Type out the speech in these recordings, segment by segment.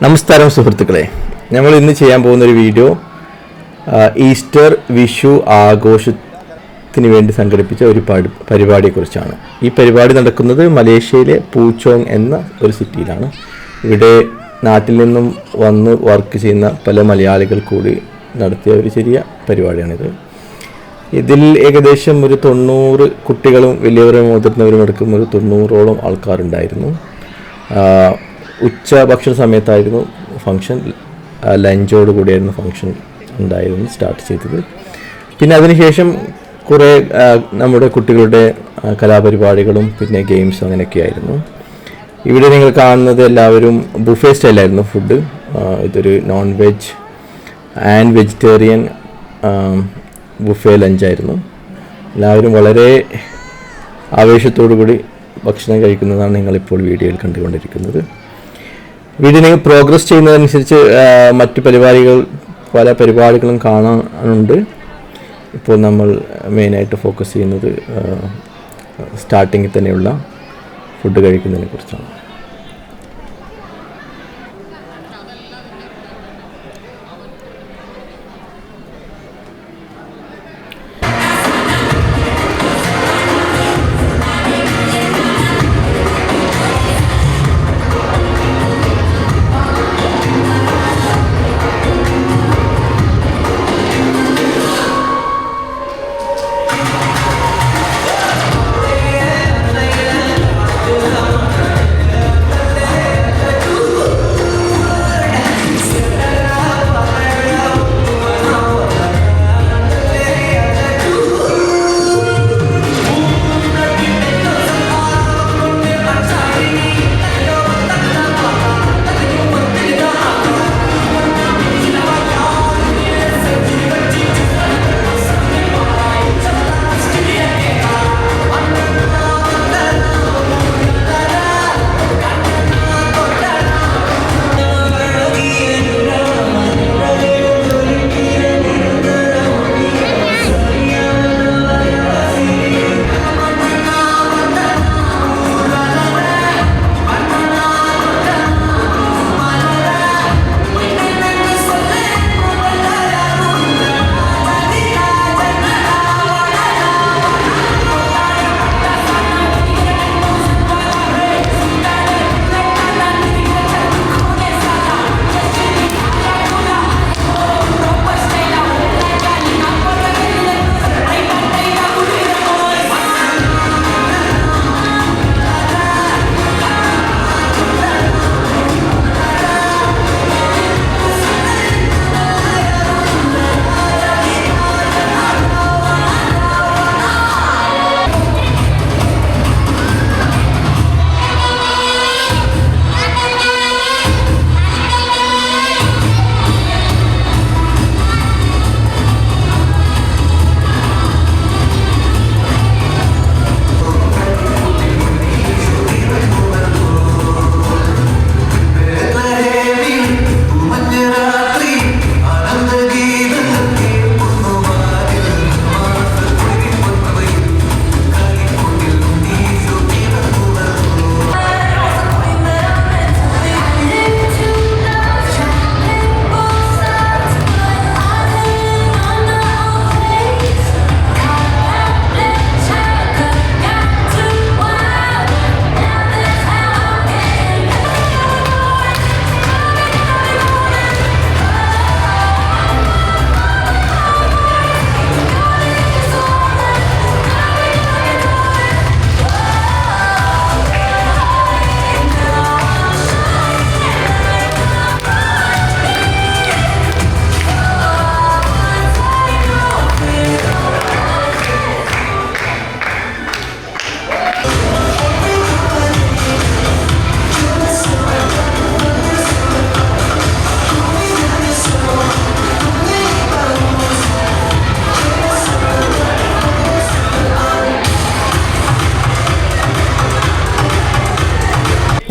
നമസ്കാരം സുഹൃത്തുക്കളെ, നമ്മൾ ഇന്ന് ചെയ്യാൻ പോകുന്നൊരു വീഡിയോ ഈസ്റ്റർ വിഷു ആഘോഷത്തിന് വേണ്ടി സംഘടിപ്പിച്ച ഒരു പരിപാടിയെക്കുറിച്ചാണ്. ഈ പരിപാടി നടക്കുന്നത് മലേഷ്യയിലെ പൂച്ചോങ് എന്ന ഒരു സിറ്റിയിലാണ്. ഇവിടെ നാട്ടിൽ നിന്നും വന്ന് വർക്ക് ചെയ്യുന്ന പല മലയാളികൾ കൂടി നടത്തിയ ഒരു ചെറിയ പരിപാടിയാണിത്. ഇതിൽ ഏകദേശം ഒരു 90 കുട്ടികളും വലിയവരും മുതിർന്നവരും അടക്കം ഒരു 90ഓളം ആൾക്കാരുണ്ടായിരുന്നു. ഉച്ച ഭക്ഷണ സമയത്തായിരുന്നു ഫംഗ്ഷൻ, ലഞ്ചോട് കൂടിയായിരുന്നു ഫംഗ്ഷൻ സ്റ്റാർട്ട് ചെയ്തത്. പിന്നെ അതിനുശേഷം കുറേ നമ്മുടെ കുട്ടികളുടെ കലാപരിപാടികളും പിന്നെ ഗെയിംസും അങ്ങനെയൊക്കെയായിരുന്നു. ഇവിടെ നിങ്ങൾ കാണുന്നത് എല്ലാവരും ബുഫേ സ്റ്റൈലായിരുന്നു ഫുഡ്. ഇതൊരു non veg and vegetarian buffet ലഞ്ചായിരുന്നു. എല്ലാവരും വളരെ ആവേശത്തോടു കൂടി ഭക്ഷണം കഴിക്കുന്നതാണ് നിങ്ങളിപ്പോൾ വീഡിയോയിൽ കണ്ടുകൊണ്ടിരിക്കുന്നത്. വീഡിയോ നിങ്ങൾ പ്രോഗ്രസ് ചെയ്യുന്നതനുസരിച്ച് മറ്റു പല പരിപാടികളും കാണാനുണ്ട്. ഇപ്പോൾ നമ്മൾ മെയിനായിട്ട് ഫോക്കസ് ചെയ്യുന്നത് സ്റ്റാർട്ടിങ്ങിൽ തന്നെയുള്ള ഫുഡ് കഴിക്കുന്നതിനെ കുറിച്ചാണ്.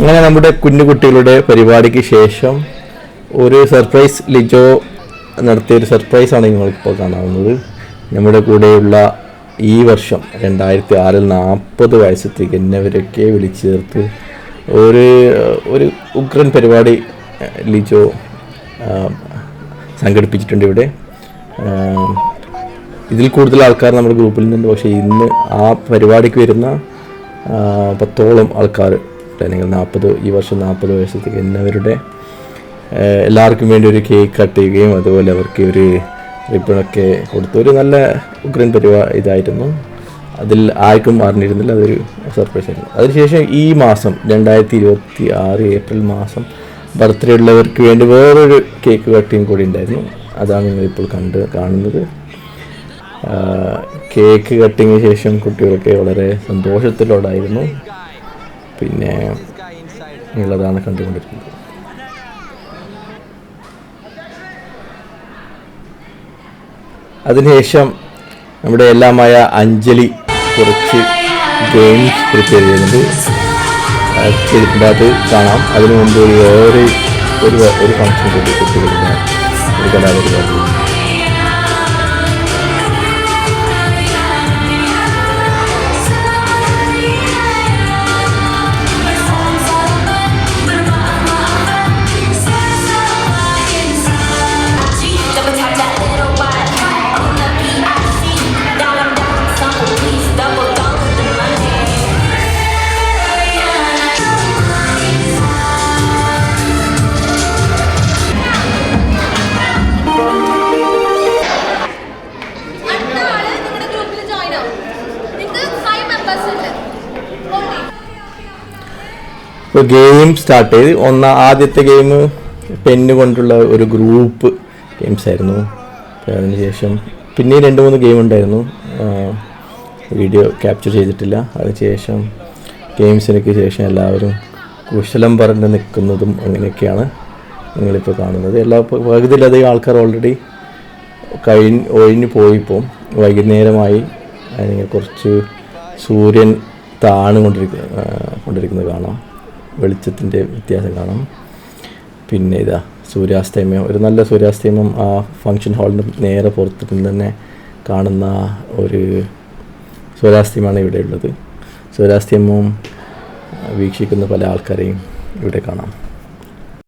അങ്ങനെ നമ്മുടെ കുഞ്ഞുകുട്ടികളുടെ പരിപാടിക്ക് ശേഷം ഒരു സർപ്രൈസ് ലിജോ നടത്തിയൊരു സർപ്രൈസാണ് നിങ്ങളിപ്പോൾ കാണാവുന്നത്. നമ്മുടെ കൂടെയുള്ള ഈ വർഷം 2006 40 വയസ്സ് തികഞ്ഞവരൊക്കെ വിളിച്ചു ചേർത്ത് ഒരു ഉഗ്രൻ പരിപാടി ലിജോ സംഘടിപ്പിച്ചിട്ടുണ്ട് ഇവിടെ. ഇതിൽ കൂടുതൽ ആൾക്കാർ നമ്മുടെ ഗ്രൂപ്പിൽ നിന്നുണ്ട്. പക്ഷേ ഇന്ന് ആ പരിപാടിക്ക് വരുന്ന 10ഓളം ആൾക്കാർ, അല്ലെങ്കിൽ 40, ഈ വർഷം 40 വയസ്സത്തേക്ക് എന്നവരുടെ എല്ലാവർക്കും വേണ്ടി ഒരു കേക്ക് കട്ട് ചെയ്യുകയും അതുപോലെ അവർക്ക് ഒരു റിബണൊക്കെ കൊടുത്തു. ഒരു നല്ല ഉഗ്രൻ ഇതായിരുന്നു. അതിൽ ആർക്കും അറിഞ്ഞിരുന്നില്ല, അതൊരു സർപ്രൈസ് ആയിരുന്നു. അതിനുശേഷം ഈ മാസം 2026 ഏപ്രിൽ മാസം ബർത്ത്ഡേ ഉള്ളവർക്ക് വേണ്ടി വേറൊരു കേക്ക് കട്ടിങ് കൂടി ഉണ്ടായിരുന്നു. അതാണ് നിങ്ങളിപ്പോൾ കാണുന്നത്. കേക്ക് കട്ടിങ്ങിന് ശേഷം കുട്ടികളൊക്കെ വളരെ സന്തോഷത്തിലോടായിരുന്നു. പിന്നെ നിങ്ങളതാണ് കണ്ടുകൊണ്ടിരിക്കുന്നത്. അതിനുശേഷം നമ്മുടെ എല്ലാമായ അഞ്ജലി കുറച്ച് ഗെയിംസ് പ്രിപ്പയർ ചെയ്യുന്നുണ്ട്. അത് കാണാം. അതിനു മുമ്പ് വേറെ ഒരു ഫംഗ്ഷൻ കൂടി കുട്ടികളുടെ ഒരു കലാപരിപാടി. ഇപ്പോൾ ഗെയിം സ്റ്റാർട്ട് ചെയ്ത് ആദ്യത്തെ ഗെയിം പെന്ന് കൊണ്ടുള്ള ഒരു ഗ്രൂപ്പ് ഗെയിംസ് ആയിരുന്നു. അതിനുശേഷം പിന്നെ 2-3 ഗെയിം ഉണ്ടായിരുന്നു, വീഡിയോ ക്യാപ്ചർ ചെയ്തിട്ടില്ല. അതിനുശേഷം ഗെയിംസിനൊക്കെ ശേഷം എല്ലാവരും കുശലം പറഞ്ഞ് നിൽക്കുന്നതും അങ്ങനെയൊക്കെയാണ് നിങ്ങളിപ്പോൾ കാണുന്നത്. പകുതിയിലധികം ആൾക്കാർ ഓൾറെഡി ഒഴിഞ്ഞു പോയിപ്പോൾ വൈകുന്നേരമായി. അല്ലെങ്കിൽ കുറച്ച് സൂര്യൻ കൊണ്ടിരിക്കുന്നത് കാണാം, വെളിച്ചത്തിൻ്റെ വ്യത്യാസം കാണാം. പിന്നെ ഇതാ സൂര്യാസ്തമയം, ഒരു നല്ല സൂര്യാസ്തമയം ആ ഫംഗ്ഷൻ ഹാളിന് നേരെ പുറത്ത് നിന്ന് തന്നെ കാണുന്ന ഒരു സൂര്യാസ്തമയമാണ് ഇവിടെ ഉള്ളത്. സൂര്യാസ്തമയം വീക്ഷിക്കുന്ന പല ആൾക്കാരെയും ഇവിടെ കാണാം.